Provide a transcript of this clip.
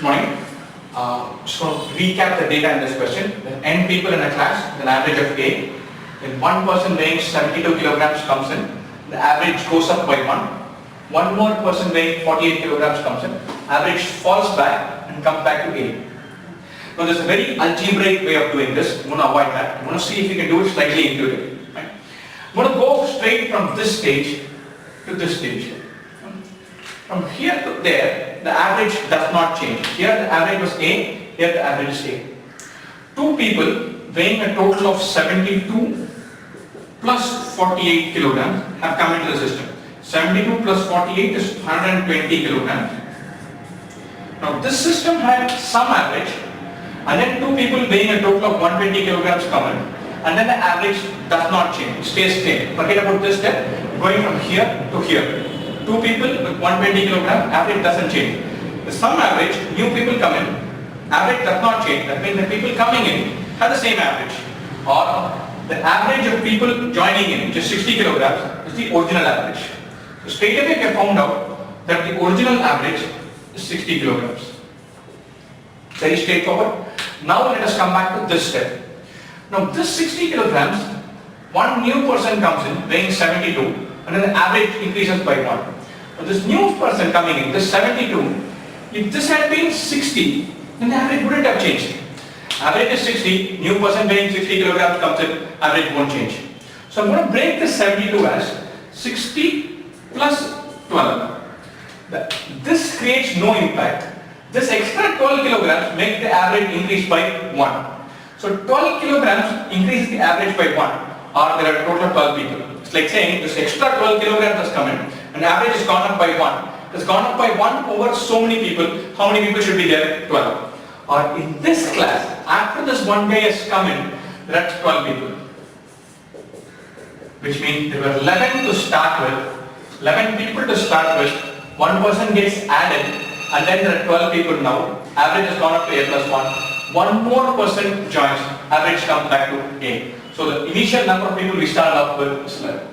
Morning. Just going to recap the data in this question. When n people in a class, with an average of A, when one person weighing 72 kilograms comes in, the average goes up by 1. One more person weighing 48 kilograms comes in, average falls back and comes back to A. Now there's a very algebraic way of doing this. I'm going to avoid that. I'm going to see if you can do it slightly intuitively. Right? I'm going to go straight from this stage to this stage. From here to there, the average does not change. Here the average was A, here the average is A. Two people weighing a total of 72 plus 48 kilograms have come into the system. 72 plus 48 is 120 kilograms. Now this system had some average, and then two people weighing a total of 120 kilograms come in, and then the average does not change, it stays same. Forget about this step, going from here to here. Two people with 120 kilograms, average doesn't change. The sum average, new people come in, average does not change. That means the people coming in have the same average. Or the average of people joining in, which is 60 kilograms, is the original average. So straight away we have found out that the original average is 60 kilograms. Very straightforward. Now let us come back to this step. Now this 60 kilograms, one new person comes in weighing 72, and then the average increases by 1. Now this new person coming in, this 72, if this had been 60, then the average wouldn't have changed. Average is 60, new person weighing 60 kilograms comes in, average won't change. So I'm going to break this 72 as 60 plus 12. This creates no impact. This extra 12 kilograms makes the average increase by 1. So 12 kilograms increases the average by 1, or there are a total of 12 people. It's like saying this extra 12 kilograms has come in and average has gone up by 1. It's gone up by 1 over so many people. How many people should be there? 12. Or in this class, after this one guy has come in, there are 12 people. Which means there were 11 to start with, 11 people to start with, one person gets added, and then there are 12 people now. Average has gone up to A plus 1. One more person joins, average comes back to A. So the initial number of people we start off with is 11.